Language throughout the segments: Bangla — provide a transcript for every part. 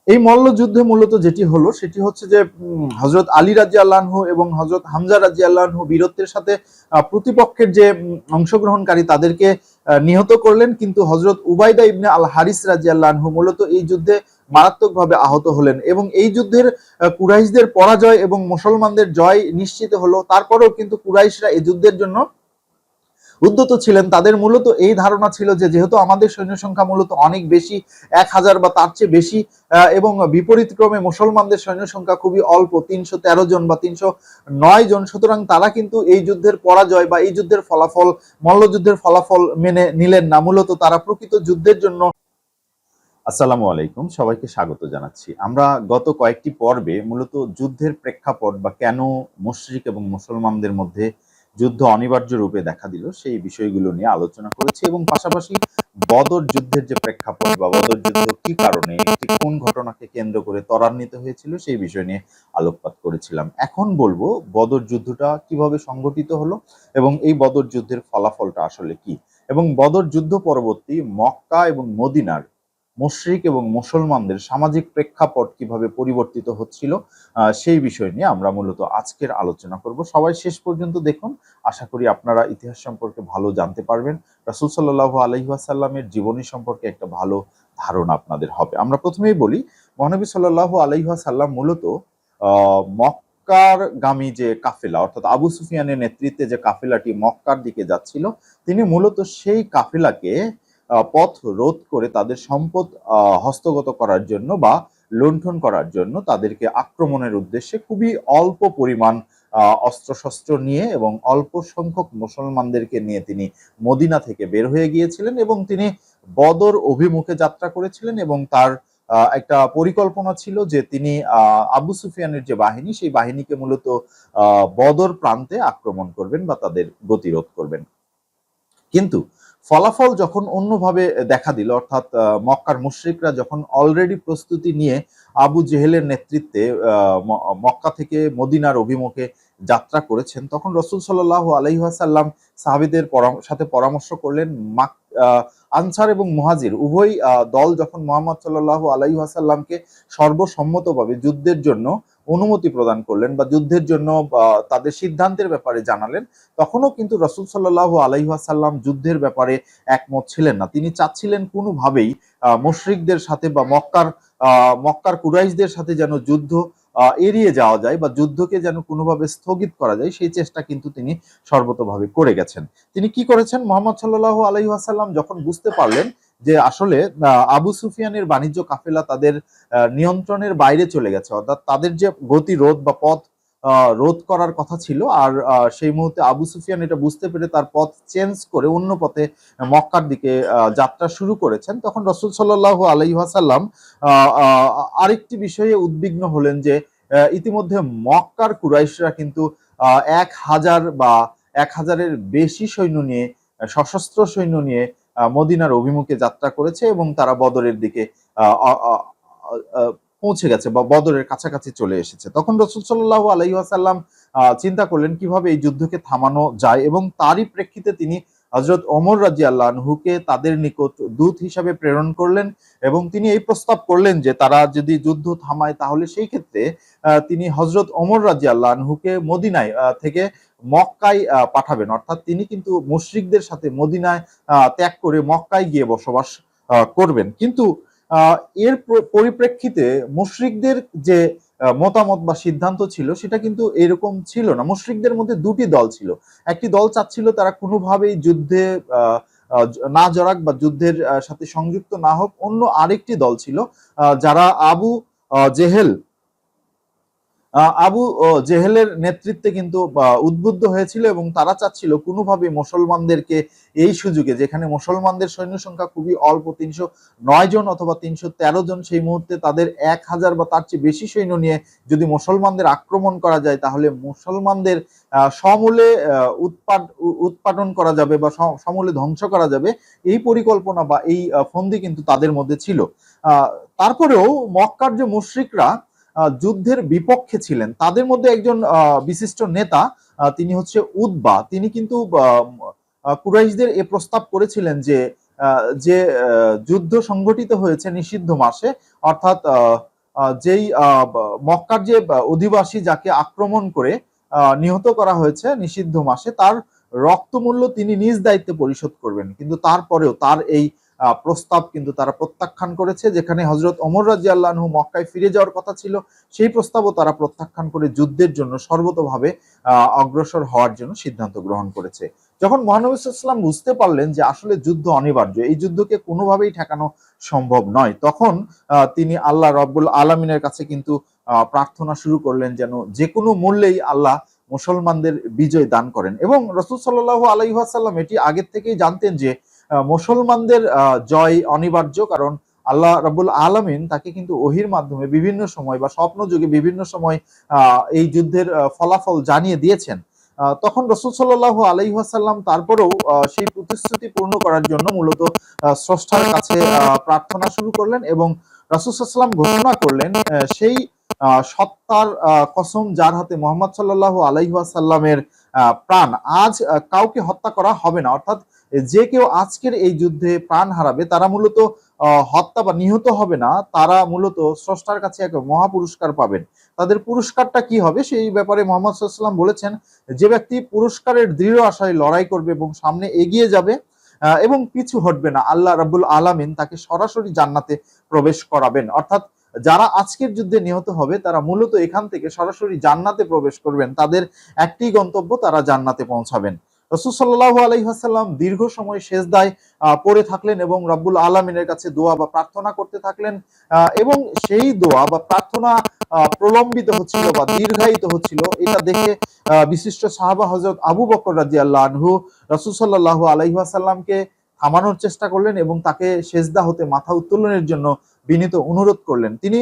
এই মল্লযুদ্ধে মূলত যেটি হলো সেটি হচ্ছে যে হযরত আলী রাদিয়াল্লাহু আনহু এবং হযরত হামজা রাদিয়াল্লাহু আনহু বীরত্বের সাথে প্রতিপক্ষের যে অংশগ্রহণকারী তাদেরকে নিহত করলেন, কিন্তু হযরত উবাইদা ইবনে আল হারিস রাদিয়াল্লাহু আনহু মূলত এই যুদ্ধে মারাত্মকভাবে আহত হলেন এবং এই যুদ্ধের কুরাইশদের পরাজয় এবং মুসলমানদের জয় নিশ্চিত হলো। তারপরেও কিন্তু কুরাইশরা এই যুদ্ধের জন্য উদ্যত ছিলেন। তাদের মূলত এই ধারণা ছিল যে যেহেতু আমাদের সৈন্য সংখ্যা মূলত অনেক বেশি, ১,০০০ বা তার চেয়ে বেশি, এবং বিপরীতক্রমে মুসলমানদের সৈন্য সংখ্যা খুবই অল্প, ৩১৩ জন বা ৩০৯ জন, সুতরাং তারা কিন্তু এই যুদ্ধের পরাজয় বা এই যুদ্ধের ফলাফল, মল্লযুদ্ধের ফলাফল মেনে নিলেন না। মূলত তারা প্রকৃত যুদ্ধের জন্য। আসসালামু আলাইকুম, সবাইকে স্বাগত জানাচ্ছি। আমরা গত কয়েকটি পর্বে মূলত যুদ্ধের প্রেক্ষাপট বা কেন মুশরিক এবং মুসলমানদের মধ্যে যুদ্ধ অনিবার্য রূপে দেখা দিল সেই বিষয়গুলো নিয়ে আলোচনা করেছি এবং পাশাপাশি বদর যুদ্ধের যে প্রেক্ষাপট বা বদর যুদ্ধ কি কারণে, একটি কোন ঘটনাকে কেন্দ্র করে ত্বরান্বিত হয়েছিল সেই বিষয় নিয়ে আলোকপাত করেছিলাম। এখন বলবো বদর যুদ্ধটা কিভাবে সংগঠিত হলো এবং এই বদর যুদ্ধের ফলাফলটা আসলে কি, এবং বদর যুদ্ধ পরবর্তী মক্কা এবং মদিনার মুশরিক এবং মুসলমানদের সামাজিক প্রেক্ষাপট কিভাবে পরিবর্তিত হচ্ছিল সেই বিষয় নিয়ে আমরা মূলত আজকের আলোচনা করব। সবাই শেষ পর্যন্ত দেখুন, আশা করি আপনারা ইতিহাস সম্পর্কে ভালো জানতে পারবেন, রাসূল সাল্লাল্লাহু আলাইহি ওয়াসাল্লামের জীবনী সম্পর্কে একটা ভালো ধারণা আপনাদের হবে। আমরা প্রথমেই বলি, মহানবী সাল্লাল্লাহু আলাইহি ওয়াসাল্লাম মূলত মক্কার গামী যে কাফেলা, অর্থাৎ আবু সুফিয়ানের নেতৃত্বে যে কাফেলাটি মক্কার দিকে যাচ্ছিল, তিনি মূলত সেই কাফেলাকে পথ রোধ করে তাদের সম্পদ হস্তগত করার জন্য বা লুণ্ঠন করার জন্য তাদেরকে আক্রমণের উদ্দেশ্যে খুবই অল্প পরিমাণ অস্ত্রশস্ত্র নিয়ে এবং অল্প সংখ্যক মুসলমানদেরকে নিয়ে তিনি মদিনা থেকে বের হয়ে গিয়েছিলেন এবং তিনি বদর অভিমুখে যাত্রা করেছিলেন এবং তার একটা পরিকল্পনা ছিল যে তিনি আবু সুফিয়ানের যে বাহিনী সেই বাহিনীকে মূলত বদর প্রান্তে আক্রমণ করবেন বা তাদের গতিরোধ করবেন। কিন্তু ফলাফল যখন অন্যভাবে দেখা দিল, অর্থাৎ মক্কার মুশরিকরা যখন অলরেডি প্রস্তুতি নিয়ে আবু জেহেলের নেতৃত্বে মক্কা থেকে মদিনার অভিমুখে যাত্রা করেছেন, তখন রাসূল সাল্লাল্লাহু আলাইহি ওয়াসাল্লাম সাহাবীদের সাথে পরামর্শ করলেন। আনসার এবং মুহাজির উভয় দল যখন মুহাম্মদ সাল্লাল্লাহু আলাইহি ওয়াসাল্লামকে সর্বসম্মতভাবে যুদ্ধের জন্য অনুমতি প্রদান করলেন বা যুদ্ধের জন্য তাদের সিদ্ধান্তের ব্যাপারে জানালেন, তখনও কিন্তু রাসূল সাল্লাল্লাহু আলাইহি ওয়াসাল্লাম যুদ্ধের ব্যাপারে একমত ছিলেন না। তিনি চাচ্ছিলেন কোনোভাবেই মুশরিকদের সাথে বা মক্কার কুরাইশদের সাথে যেন যুদ্ধ এড়িয়ে যাওয়া যায় বা যুদ্ধকে যেন কোনোভাবে স্থগিত করা যায়, সেই চেষ্টা কিন্তু তিনি সর্বতোভাবে করে গেছেন। তিনি কি করেছেন, মুহাম্মদ সাল্লাল্লাহু আলাইহি ওয়াসাল্লাম যখন বুঝতে পারলেন যে আসলে আবু সুফিয়ানের বাণিজ্য কাফেলা তাদের নিয়ন্ত্রণের বাইরে চলে গেছে, অর্থাৎ তাদের যে গতিরোধ বা পথ রোধ করার কথা ছিল, আর সেই মুহূর্তে আবু সুফিয়ান এটা বুঝতে পেরে তার পথ চেঞ্জ করে অন্য পথে মক্কার দিকে যাত্রা শুরু করেছেন, তখন রাসূল সাল্লাল্লাহু আলাইহি ওয়াসাল্লাম আরেকটি বিষয়ে উদ্বিগ্ন হলেন যে ইতিমধ্যে মক্কার কুরাইশরা কিন্তু ১,০০০ বা ১,০০০-এর বেশি সৈন্য নিয়ে, সশস্ত্র সৈন্য নিয়ে মদিনার অভিমুখে যাত্রা করেছে এবং তারা বদরের দিকে পৌঁছে গেছে বা বদরের কাছাকাছি চলে এসেছে। তখন রাসূল সাল্লাল্লাহু আলাইহি ওয়াসাল্লাম চিন্তা করলেন কিভাবে এই যুদ্ধকে থামানো যায় এবং তারই প্রেক্ষিতে তিনি হযরত ওমর রাদিয়াল্লাহু আনহুকে তাদের নিকট দূত হিসাবে প্রেরণ করলেন এবং তিনি এই প্রস্তাব করলেন যে তারা যদি যুদ্ধ থামায় তাহলে সেই ক্ষেত্রে তিনি হযরত ওমর রাদিয়াল্লাহু আনহুকে মদিনায় থেকে মক্কায় পাঠাবেন, অর্থাৎ তিনি কিন্তু মুশরিকদের সাথে মদিনায় ত্যাগ করে মক্কায় গিয়ে বসবাস করবেন। কিন্তু এর পরিপ্রেক্ষিতে মুশরিকদের যে মতামত বা সিদ্ধান্ত ছিল সেটা কিন্তু এরকম ছিল না। মুশরিকদের মধ্যে দুটি দল ছিল। একটি দল চাচ্ছিল তারা কোনোভাবেই যুদ্ধে না জড়াক বা যুদ্ধের সাথে সংযুক্ত না হোক। অন্য আরেকটি দল ছিল যারা জেহেল আবু জেহেলের নেতৃত্বে কিন্তু উদ্বুদ্ধ হয়েছিল এবং তারা চাচ্ছিল কোনোভাবে মুসলমানদেরকে এই সুযোগে, যেখানে মুসলমানদের সৈন্য সংখ্যা খুবই অল্প, ৩০৯ জন অথবা ৩১৩ জন, সেই মুহূর্তে তাদের ১,০০০ বা তার চেয়ে বেশি সৈন্য নিয়ে যদি মুসলমানদের আক্রমণ করা যায় তাহলে মুসলমানদের সমূলে উৎপাদন করা যাবে বা সমূলে ধ্বংস করা যাবে, এই পরিকল্পনা বা এই ফন্দি কিন্তু তাদের মধ্যে ছিল। তারপরেও মক্কার যে মুশরিকরা যুদ্ধের বিপক্ষে ছিলেন, তাদের মধ্যে একজন বিশিষ্ট নেতা, তিনি হচ্ছে উতবা। তিনি কিন্তু কুরাইশদের এ প্রস্তাব করেছিলেন যে যে যুদ্ধ সংগঠিত হয়েছে নিষিদ্ধ মাসে, অর্থাৎ যেই মক্কার যে অধিবাসী যাকে আক্রমণ করে নিহত করা হয়েছে নিষিদ্ধ মাসে, তার রক্তমূল্য তিনি নিজ দায়িত্বে পরিশোধ করবেন। কিন্তু তারপরেও তার এই প্রস্তাব কিন্তু তারা প্রত্যাখ্যান করেছে। যেখানে হযরত ওমর রাদিয়াল্লাহু আনহু মক্কায় ফিরে যাওয়ার কথা ছিল, সেই প্রস্তাবও তারা প্রত্যাখ্যান করে যুদ্ধের জন্য সর্বতোভাবে অগ্রসর হওয়ার জন্য সিদ্ধান্ত গ্রহণ করেছে। যখন মহানবী সাল্লাল্লাহু আলাইহি ওয়াসাল্লাম বুঝতে পারলেন যে আসলে যুদ্ধ অনিবার্য, এই যুদ্ধকে কোনোভাবেই ঠেকানো সম্ভব নয়, তখন তিনি আল্লাহ রাব্বুল আলামিনের কাছে কিন্তু প্রার্থনা শুরু করলেন যেন যে কোনো মূল্যেই আল্লাহ মুসলমানদের বিজয় দান করেন। এবং রাসূল সাল্লাল্লাহু আলাইহি ওয়াসাল্লাম এটি আগের থেকেই জানতেন যে মুসলমানদের জয় অনিবার্য, কারণ আল্লাহ রাব্বুল আলামিন তাকে কিন্তু ওহির মাধ্যমে বিভিন্ন সময় বা স্বপ্ন যুগে বিভিন্ন সময় এই যুদ্ধের ফলাফল জানিয়ে দিয়েছেন। তখন রাসূল সাল্লাল্লাহু আলাইহি ওয়াসাল্লাম তারপরেও সেই প্রতিশ্রুতি পূর্ণ করার জন্য মূলত স্রষ্টার কাছে প্রার্থনা শুরু করলেন এবং রাসূল সাল্লাল্লাহু আলাইহি ওয়াসাল্লাম ঘোষণা করলেন সেই সত্তার কসম যার হাতে মুহাম্মদ সাল্লাল্লাহু আলাইহি ওয়াসাল্লামের প্রাণ আজ কাউকে হত্যা করা হবে না। অর্থাৎ যে কেউ আজকের এই যুদ্ধে প্রাণ হারাবে তারা মূলত হত্যা বা নিহত হবে না, তারা মূলত স্রষ্টার কাছে এক মহা পুরস্কার পাবেন। তাদের পুরস্কারটা কি হবে সেই ব্যাপারে মুহাম্মদ সাল্লাল্লাহু আলাইহি ওয়াসাল্লাম বলেছেন, যে ব্যক্তি পুরস্কারের দৃঢ় আশায় লড়াই করবে এবং সামনে এগিয়ে যাবে এবং পিছু হটবে না, আল্লাহ রাব্বুল আলামিন তাকে সরাসরি জান্নাতে প্রবেশ করাবেন। অর্থাৎ যারা আজকের যুদ্ধে নিহত হবে তারা মূলত এখান থেকে সরাসরি জান্নাতে প্রবেশ করবেন, তাদের একটি গন্তব্য, তারা জান্নাতে পৌঁছাবেন। রাসূল সাল্লাল্লাহু আলাইহি ওয়াসাল্লাম দীর্ঘ সময় সেজদায় পড়ে থাকলেন এবং রব্বুল আলামিনের কাছে দোয়া বা প্রার্থনা করতে থাকলেন এবং সেই দোয়া বা প্রার্থনা প্রলম্বিত হচ্ছিল বা দীর্ঘায়িত হচ্ছিল। এটা দেখে বিশিষ্ট সাহাবা হযরত আবু বকর রাদিয়াল্লাহু আনহু রাসূল সাল্লাল্লাহু আলাইহি ওয়াসাল্লামকে থামানোর চেষ্টা করলেন এবং তাকে সেজদা হতে মাথা উত্তোলনের জন্য বিনীত অনুরোধ করলেন। তিনি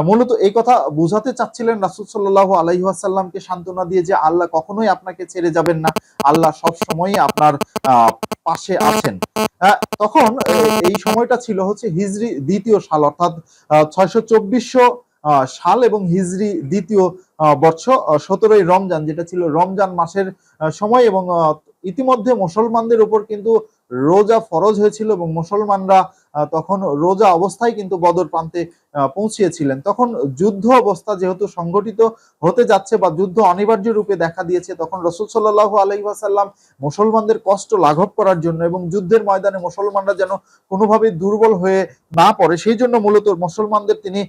মূলত এই কথা বুঝাতে চাচ্ছিলেন রাসূল সাল্লাল্লাহু আলাইহি ওয়াসাল্লামকে সান্ত্বনা দিয়ে যে আল্লাহ কখনোই আপনাকে ছেড়ে যাবেন না, আল্লাহ সব সময়ই আপনার পাশে আছেন। তখন এই সময়টা ছিল হচ্ছে হিজরি দ্বিতীয় সাল, অর্থাৎ ৬২৪ সাল এবং হিজরি দ্বিতীয় বর্ষ ১৭ই রমজান, যেটা ছিল রমজান মাসের সময়। এবং ইতিমধ্যে মুসলমানদের উপর কিন্তু রোজা ফরজ হয়েছিল এবং মুসলমানরা তখন রোজা অবস্থায় কিন্তু বদর প্রান্তে পৌঁছিয়েছিলেন। তখন যুদ্ধ অবস্থা যেহেতু সংগঠিত হতে যাচ্ছে বা যুদ্ধ অনিবার্য রূপে দেখা দিয়েছে, তখন রাসূল সাল্লাল্লাহু আলাইহি ওয়াসাল্লাম মুসলমানদের কষ্ট লাঘব করার জন্য এবং যুদ্ধের ময়দানে মুসলমানরা যেন কোনোভাবেই দুর্বল হয়ে না পড়ে, সেই জন্য মূলত মুসলমানদের তিনি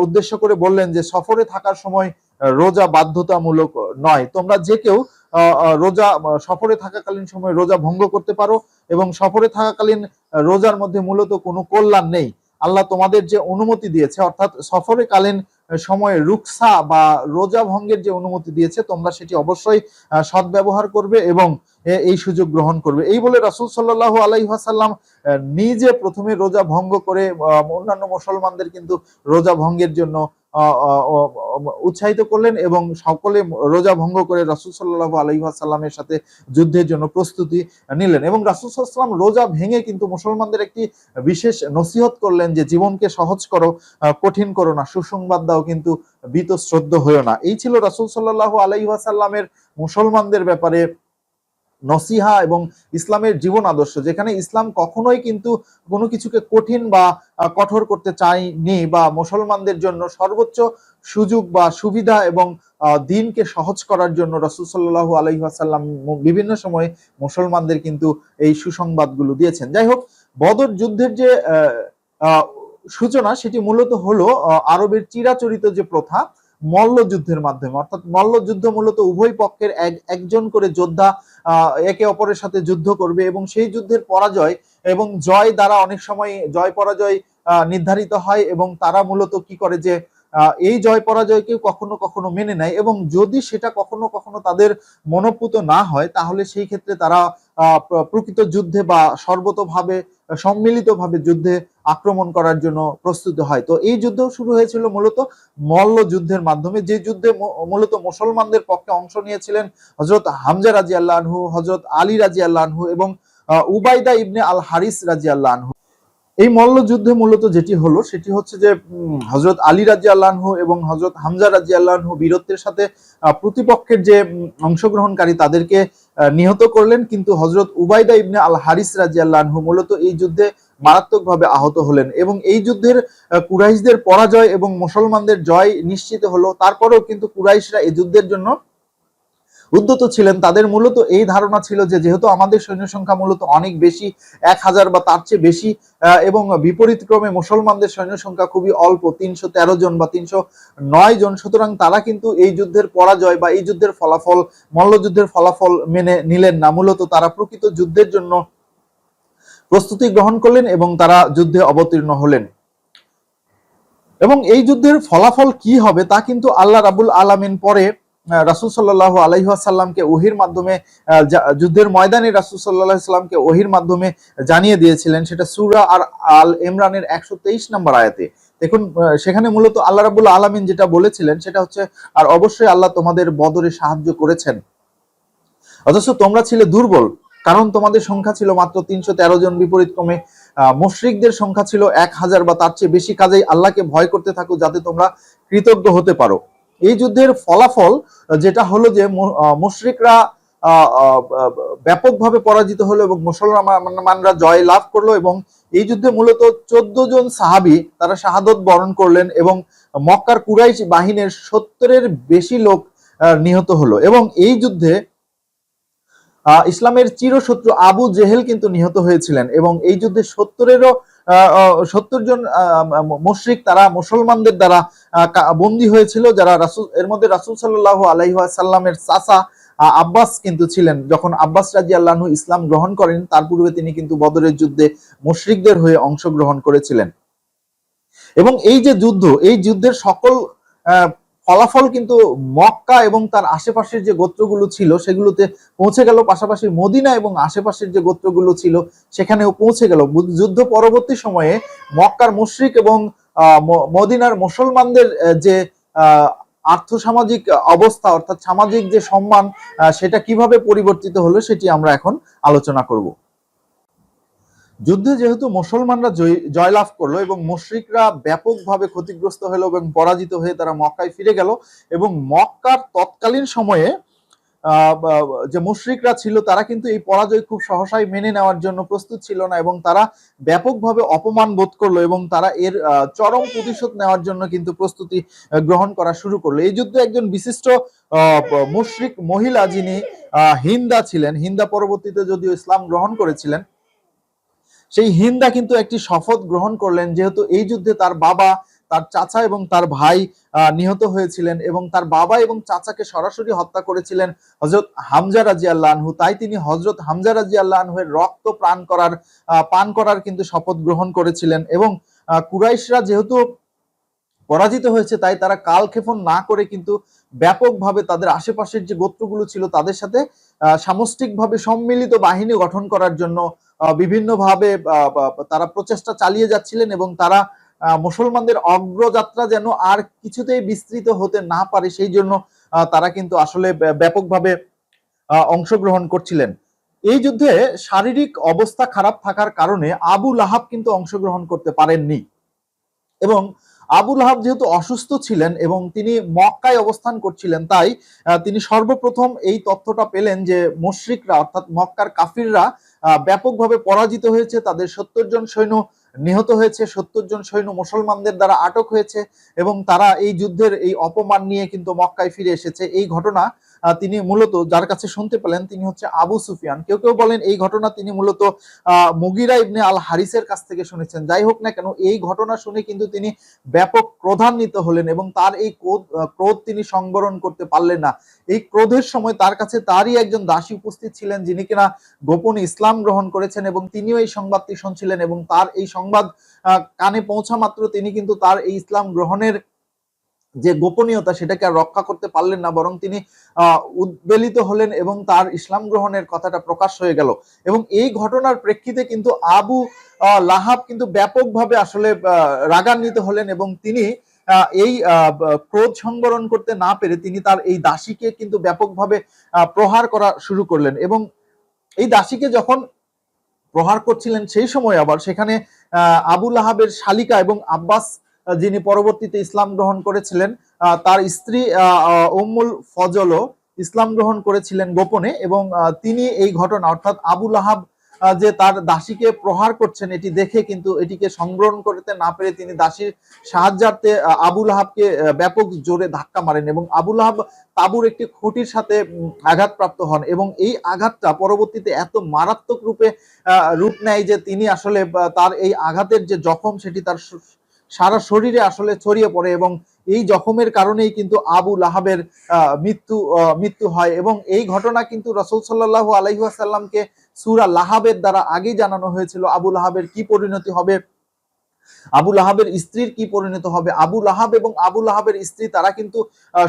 উদ্দেশ্য করে বললেন যে সফরে থাকার সময় রোজা বাধ্যতামূলক নয়, তোমরা যে কেউ রোজা সফরে থাকাকালীন সময় রোজা ভঙ্গ করতে পারো এবং সফরে থাকাকালীন রোজার মধ্যে মূলত কোনো কল্যাণ নেই। আল্লাহ তোমাদের যে অনুমতি দিয়েছে, অর্থাৎ সফরে কালীন সময়ে রুকসা বা রোজা ভঙ্গের যে অনুমতি দিয়েছে, তোমরা সেটি অবশ্যই সদ্ব্যবহার করবে এবং এই সুযোগ গ্রহণ করবে। এই বলে রাসূল সাল্লাল্লাহু আলাইহি ওয়াসাল্লাম নিজে প্রথমে রোজা ভঙ্গ করে অন্যান্য মুসলমানদের কিন্তু রোজা ভঙ্গের জন্য উৎসাহিত করলেন এবং সকলে রোজা ভঙ্গ করে রাসূল সাল্লাল্লাহু আলাইহি ওয়াসাল্লামের সাথে যুদ্ধের জন্য প্রস্তুতি নিলেন। এবং রাসূল সাল্লাল্লাহু আলাইহি ওয়াসাল্লাম রোজা ভেঙে কিন্তু মুসলমানদের একটি বিশেষ নসিহত করলেন যে জীবনকে সহজ করো, কঠিন করো না, সুসংবাদ দাও কিন্তু বীতশ্রদ্ধ হইও না। এই ছিল রাসূল সাল্লাল্লাহু আলাইহি ওয়াসাল্লামের মুসলমানদের ব্যাপারে নসিহা এবং ইসলামের জীবন আদর্শ, যেখানে ইসলাম কখনোই কিন্তু কোনো কিছুকে কঠিন বা কঠোর করতে চায়নি বা মুসলমানদের জন্য সর্বোচ্চ সুযোগ বা সুবিধা এবং দিনকে সহজ করার জন্য রাসূল সাল্লাল্লাহু আলাইহি ওয়াসাল্লাম বিভিন্ন সময় মুসলমানদের কিন্তু এই সুসংবাদগুলো দিয়েছেন। যাই হোক, বদর যুদ্ধের যে সূচনা সেটি মূলত হলো আরবের চিরাচরিত যে প্রথা মল্লযুদ্ধের মাধ্যমে, অর্থাৎ মল্লযুদ্ধ মূলত উভয় পক্ষের একজন করে যোদ্ধা একে অপরের সাথে যুদ্ধ করবে এবং সেই যুদ্ধের পরাজয় এবং জয় দ্বারা অনেক সময় জয় পরাজয় নির্ধারিত হয় এবং তারা মূলত কি করে যে এই জয় পরাজয়কে কখনো কখনো মেনে নেয় এবং যদি সেটা কখনো কখনো তাদের মনোপুত না হয় তাহলে সেই ক্ষেত্রে তারা প্রকৃত যুদ্ধে বা সর্বতোভাবে সম্মিলিতভাবে যুদ্ধে আক্রমণ করার জন্য প্রস্তুত হয়। তো এই যুদ্ধ শুরু হয়েছিল মূলত মল্ল যুদ্ধের মাধ্যমে, যে যুদ্ধে মূলত মুসলমানদের পক্ষে অংশ নিয়েছিলেন হযরত হামজা রাদিয়াল্লাহু আনহু, হযরত আলী রাদিয়াল্লাহু আনহু এবং উবাইদা ইবনে আল হারিস রাদিয়াল্লাহু আনহু। এই মল্লযুদ্ধে মূলত যেটি হলো সেটি হচ্ছে যে হযরত আলী রাদিয়াল্লাহু আনহু এবং হযরত হামজা রাদিয়াল্লাহু আনহু বীরত্বের সাথে প্রতিপক্ষের যে অংশগ্রহণকারী তাদেরকে নিহত করলেন, কিন্তু হযরত উবাইদা ইবনে আল হারিস রাদিয়াল্লাহু আনহু মূলত এই যুদ্ধে মারাত্মকভাবে আহত হলেন। এবং এই যুদ্ধের কুরাইশদের পরাজয় এবং মুসলমানদের জয় নিশ্চিত হলো। তারপরেও কিন্তু কুরাইশরা এই যুদ্ধের জন্য উদ্যত ছিলেন। তাদের মূলত এই ধারণা ছিল যে যেহেতু আমাদের সৈন্য সংখ্যা মূলত অনেক বেশি, 1000 বা তার চেয়ে বেশি, এবং বিপরীত ক্রমে মুসলমানদের সৈন্য সংখ্যা খুবই অল্প, 313 জন বা 309 জন, সুতরাং তারা কিন্তু এই যুদ্ধের পরাজয় বা এই যুদ্ধের ফলাফল, মল্লযুদ্ধের ফলাফল মেনে নিলেন না। মূলত তারা প্রকৃত যুদ্ধের জন্য প্রস্তুতি গ্রহণ করলেন এবং তারা যুদ্ধে অবতীর্ণ হলেন। এবং এই যুদ্ধের ফলাফল কি হবে তা কিন্তু আল্লাহ রাব্বুল আলামিন পরে রাসূল সাল্লাল্লাহু আলাইহি ওয়াসাল্লামকে ওহীর মাধ্যমে, যুদ্ধের ময়দানে রাসূল সাল্লাল্লাহু আলাইহি ওয়াসাল্লামকে ওহীর মাধ্যমে জানিয়ে দিয়েছিলেন। সেটা সূরা আর আল ইমরানের 123 নম্বর আয়াতে। দেখুন, সেখানে মূলত আল্লাহ রাব্বুল আলামিন যেটা বলেছিলেন সেটা হচ্ছে, আর অবশ্যই আল্লাহ তোমাদের বদরে সাহায্য করেছেন, অথচ তোমরা ছিলে দুর্বল, কারণ তোমাদের সংখ্যা ছিল মাত্র 313 জন, বিপরীত ক্রমে মুশরিকদের সংখ্যা ছিল 1000 বা তার চেয়ে বেশি। কাজেই আল্লাহকে ভয় করতে থাকো যাতে তোমরা কৃতজ্ঞ হতে পারো। এই যুদ্ধের ফলাফল যেটা হলো যে মুশরিকরা ব্যাপকভাবে পরাজিত হলো এবং মুসলমানরা জয় লাভ করলো। এবং এই যুদ্ধে মূলত 14 জন সাহাবী তারা শাহাদত বরণ করলেন এবং মক্কার কুরাইশ বাহিনীর 70-এর বেশি লোক নিহত হলো। এবং এই যুদ্ধে ইসলামের চিরশত্রু আবু জেহেল কিন্তু নিহত হয়েছিলেন। এবং এই যুদ্ধে 70 জন মুশরিক তারা মুসলমানদের দ্বারা বন্দী হয়েছিল, যারা রাসূল, এর মধ্যে রাসূল সাল্লাল্লাহু আলাইহি ওয়াসাল্লামের চাচা আব্বাস কিন্তু ছিলেন। যখন আব্বাস রাদিয়াল্লাহু আনহু ইসলাম গ্রহণ করেন তার পূর্বে তিনি কিন্তু বদরের যুদ্ধে মুশরিকদের হয়ে অংশগ্রহণ করেছিলেন। এবং এই যে যুদ্ধ, এই যুদ্ধের সকল ফলাফল কিন্তু মক্কা এবং তার আশেপাশের যে গোত্রগুলো ছিল সেগুলোতে পৌঁছে গেল, পাশাপাশি মদিনা এবং আশেপাশের যে গোত্রগুলো ছিল সেখানেও পৌঁছে গেল। যুদ্ধ পরবর্তী সময়ে মক্কার মুশরিক এবং মদিনার মুসলমানদের যে আর্থসামাজিক অবস্থা, অর্থাৎ সামাজিক যে সম্মান, সেটা কিভাবে পরিবর্তিত হলো সেটি আমরা এখন আলোচনা করব। যুদ্ধে যেহেতু মুসলমানরা জয়লাভ করলো এবং মুশরিকরা ব্যাপকভাবে ক্ষতিগ্রস্ত হলো এবং পরাজিত হয়ে তারা মক্কায় ফিরে গেল, এবং মক্কার তৎকালীন সময়ে যে মুশরিকরা ছিল তারা কিন্তু এই পরাজয় খুব সহসাই মেনে নেওয়ার জন্য প্রস্তুত ছিল না, এবং তারা ব্যাপকভাবে অপমান বোধ করলো এবং তারা এর চরম প্রতিশোধ নেওয়ার জন্য কিন্তু প্রস্তুতি গ্রহণ করা শুরু করলো। এই যুদ্ধে একজন বিশিষ্ট মুশরিক মহিলা, যিনি হিন্দা ছিলেন, হিন্দা পরবর্তীতে যদিও ইসলাম গ্রহণ করেছিলেন, সেই হিন্দা কিন্তু একটি শপথ গ্রহণ করলেন, যেহেতু এই যুদ্ধে তার বাবা, তার চাচা এবং তার ভাই নিহত হয়েছিলেন এবং তার বাবা এবং চাচাকে সরাসরি হত্যা করেছিলেন হযরত হামজা রাদিয়াল্লাহু আনহু, তাই তিনি হযরত হামজা রাদিয়াল্লাহু আনহুর রক্ত পান করার কিন্তু শপথ গ্রহণ করেছিলেন। এবং কুরাইশরা যেহেতু পরাজিত হয়েছে তাই তারা কালক্ষেপণ না করে কিন্তু ব্যাপকভাবে তাদের আশেপাশের যে গোত্রগুলো ছিল তাদের সাথে সামষ্টিকভাবে সম্মিলিত বাহিনী গঠন করার জন্য বিভিন্নভাবে তারা প্রচেষ্টা চালিয়ে যাচ্ছিলেন, এবং তারা মুসলমানদের অগ্রযাত্রা যেন আর কিছুতেই বিস্তৃত হতে না পারে সেই জন্য তারা কিন্তু আসলে ব্যাপকভাবে অংশগ্রহণ করছিলেন। এই যুদ্ধে শারীরিক অবস্থা খারাপ থাকার কারণে আবু লাহাব কিন্তু অংশগ্রহণ করতে পারেননি। এবং আবু লাহাব যেহেতু অসুস্থ ছিলেন এবং তিনি মক্কায় অবস্থান করছিলেন, তাই তিনি সর্বপ্রথম এই তথ্যটা পেলেন যে মুশরিকরা, অর্থাৎ মক্কার কাফিররা ব্যাপকভাবে পরাজিত হয়েছে, তাদের 70 জন সৈন্য নিহত হয়েছে, 70 জন সৈন্য মুসলমানদের দ্বারা আটক হয়েছে এবং তারা এই যুদ্ধের এই অপমান নিয়ে কিন্তু মক্কায় ফিরে এসেছে। এই ঘটনা তিনি মূলত যার কাছে শুনতে পেলেন তিনি হচ্ছে আবু সুফিয়ান। কেউ কেউ বলেন এই ঘটনা তিনি মূলত মুগিরা ইবনে আল হারিসের কাছ থেকে শুনেছেন। যাই হোক না কেন, এই ঘটনা শুনে কিন্তু তিনি ব্যাপক ক্রোধান্বিত হলেন এবং তার এই ক্রোধ তিনি সংবরণ করতে পারলেন না। এই ক্রোধের সময় তার কাছে তারই একজন দাসী উপস্থিত ছিলেন, যিনি কিনা গোপনে ইসলাম গ্রহণ করেছেন এবং তিনিও এই সংবাদটি শুনছিলেন, এবং তার এই সংবাদ কানে পৌঁছা মাত্র তিনি কিন্তু তার এই ইসলাম গ্রহণের যে গোপনীয়তা সেটাকে আর রক্ষা করতে পারলেন না, বরং তিনি উদ্বেলিত হলেন এবং তার ইসলাম গ্রহণের কথাটা প্রকাশ হয়ে গেল। এবং এই ঘটনার প্রেক্ষিতে কিন্তু আবু লাহাব কিন্তু ব্যাপকভাবে আসলে রাগান্বিত হলেন এবং তিনি এই ক্রোধ সংবরণ করতে না পেরে তিনি তার এই দাসীকে কিন্তু ব্যাপকভাবে প্রহার করা শুরু করলেন। এবং এই দাসীকে যখন প্রহার করছিলেন সেই সময় আবার সেখানে আবু লাহাবের শালিকা এবং আব্বাস, যিনি পরবর্তীতে ইসলাম গ্রহণ করেছিলেন, তার স্ত্রী উম্মুল ফজলও ইসলাম গ্রহণ করেছিলেন গোপনে, এবং তিনি এই ঘটনা, অর্থাৎ আবু লাহাব যে তার দাসীকে প্রহার করছেন, এটি দেখে কিন্তু এটিকে সংবরণ করতে না পেরে তিনি দাসীর সাহায্যার্থে আবু লাহাবকে ব্যাপক জোরে ধাক্কা মারেন এবং আবু লাহাব তাঁবুর একটি খুঁটির সাথে আঘাতপ্রাপ্ত হন এবং এই আঘাতটা পরবর্তীতে এত মারাত্মক রূপ নেয় যে তিনি আসলে তার এই আঘাতের যে জখম সেটি তার সারা শরীরে আসলে ছড়িয়ে পড়ে এবং এই জখমের কারণেই কিন্তু আবু লাহাবের মৃত্যু হয় এবং এই ঘটনা কিন্তু রাসূল সাল্লাল্লাহু আলাইহি ওয়াসাল্লামকে সূরা লাহাবের দ্বারা আগেই জানানো হয়েছিল। আবু লাহাবের কি পরিণতি হবে, আবু লাহাবের স্ত্রীর কি পরিণত হবে। আবু লাহাব এবং আবু লাহাবের স্ত্রী তারা কিন্তু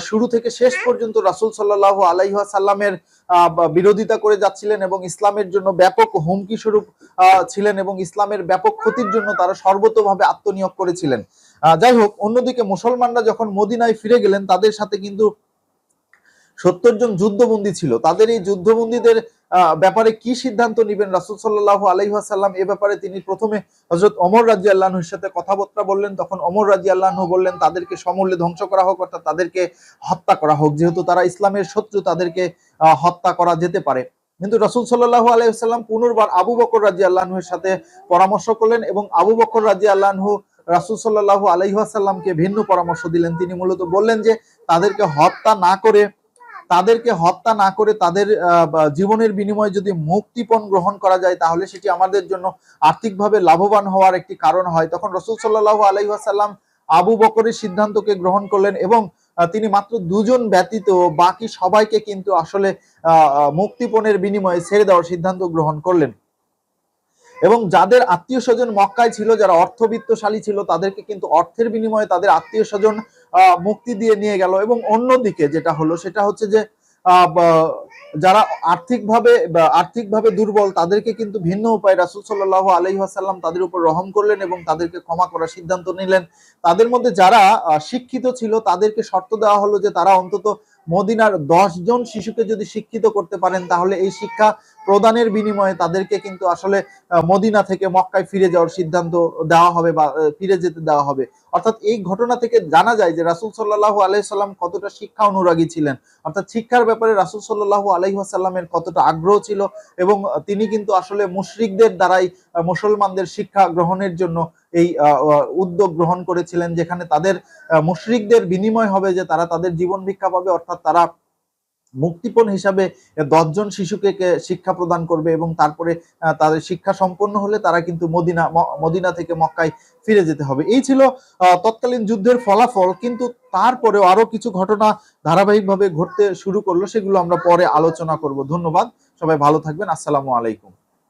শুরু থেকে শেষ পর্যন্ত রাসূল সাল্লাল্লাহু আলাইহি ওয়াসাল্লামের বিরোধিতা করে যাচ্ছিলেন এবং ইসলামের জন্য ব্যাপক হুমকি স্বরূপ ছিলেন এবং ইসলামের ব্যাপক ক্ষতির জন্য তারা সর্বতোভাবে আত্মনিয়োগ করেছিলেন। যাই হোক, অন্যদিকে মুসলমানরা যখন মদিনায় ফিরে গেলেন তাদের সাথে কিন্তু ৭০ জন যুদ্ধবন্দী ছিল। তাদের এই যুদ্ধবন্দীদের ব্যাপারে কি সিদ্ধান্ত নেবেন রাসূল সাল্লাল্লাহু আলাইহি ওয়াসাল্লাম, এ ব্যাপারে তিনি প্রথমে হযরত ওমর রাদিয়াল্লাহু আনহুর সাথে কথাবার্তা বললেন। তখন ওমর রাদিয়াল্লাহু আনহু বললেন তাদেরকে সমূলে ধ্বংস করা হোক, অর্থাৎ তাদেরকে হত্যা করা হোক, যেহেতু তারা ইসলামের শত্রু তাদেরকে হত্যা করা যেতে পারে। কিন্তু রাসূল সাল্লাল্লাহু আলাইহি ওয়াসাল্লাম পুনর্বার আবু বকর রাদিয়াল্লাহু আনহুর সাথে পরামর্শ করলেন এবং আবু বকর রাদিয়াল্লাহু আনহু রাসূল সাল্লাল্লাহু আলাইহি ওয়াসাল্লামকে ভিন্ন পরামর্শ দিলেন। তিনি মূলত বললেন যে তাদেরকে হত্যা না করে তাদের জীবনের বিনিময়ে যদি মুক্তিপণ গ্রহণ করা যায় তাহলে সেটি আমাদের জন্য আর্থিকভাবে লাভবান হওয়ার একটি কারণ হয়। তখন রাসূল সাল্লাল্লাহু আলাইহি ওয়াসাল্লাম আবু বকরের সিদ্ধান্তকে গ্রহণ করলেন এবং তিনি মাত্র 2 জন ব্যতীত বাকি সবাইকে কিন্তু আসলে মুক্তিপণের বিনিময়ে ছেড়ে দেওয়ার সিদ্ধান্ত গ্রহণ করলেন এবং যাদের আত্মীয় স্বজন মক্কায় ছিল, যারা অর্থবিত্তশালী ছিল, তাদেরকে কিন্তু অর্থের বিনিময়ে তাদের আত্মীয় স্বজন মুক্তি দিয়ে নিয়ে গেল এবং অন্যদিকে যেটা হলো সেটা হচ্ছে যে যারা আর্থিকভাবে দুর্বল তাদেরকে কিন্তু ভিন্ন উপায়ে রাসূল সাল্লাল্লাহু আলাইহি ওয়াসাল্লাম তাদের উপর রহম করলেন এবং তাদেরকে ক্ষমা করার সিদ্ধান্ত নিলেন। তাদের মধ্যে যারা শিক্ষিত ছিল তাদেরকে শর্ত দেওয়া হলো যে তারা অন্তত মদিনার 10 জন শিশুকে যদি শিক্ষিত করতে পারেন তাহলে এই শিক্ষা প্রদানের বিনিময়ে তাদেরকে কিন্তু আসলে মদিনা থেকে মক্কায় ফিরে যাওয়ার সিদ্ধান্ত দেওয়া হবে বা ফিরে যেতে দেওয়া হবে। অর্থাৎ এই ঘটনা থেকে জানা যায় যে রাসূল সাল্লাল্লাহু আলাইহি সাল্লাম কতটা শিক্ষা অনুরাগী ছিলেন, অর্থাৎ শিক্ষার ব্যাপারে রাসূল সাল্লাল্লাহু আলাইহি ওয়াসাল্লামের কতটা আগ্রহ ছিল এবং তিনি কিন্তু আসলে মুশরিকদের দ্বারাই মুসলমানদের শিক্ষা গ্রহণের জন্য এই উদ্যোগ গ্রহণ করেছিলেন, যেখানে তাদের মুশরিকদের বিনিময় হবে যে তারা তাদের জীবন ভিক্ষা পাবে, অর্থাৎ তারা মুক্তিপণ হিসাবে 10 জন শিশুকে শিক্ষা প্রদান করবে এবং তারপরে তাদের শিক্ষা সম্পন্ন হলে তারা কিন্তু মদিনা থেকে মক্কায় ফিরে যেতে হবে। এই ছিল তৎকালীন যুদ্ধের ফলাফল। কিন্তু তারপরেও আরো কিছু ঘটনা ধারাবাহিকভাবে ঘটতে শুরু করলো, সেগুলো আমরা পরে আলোচনা করব। ধন্যবাদ, সবাই ভালো থাকবেন। আসসালামু আলাইকুম।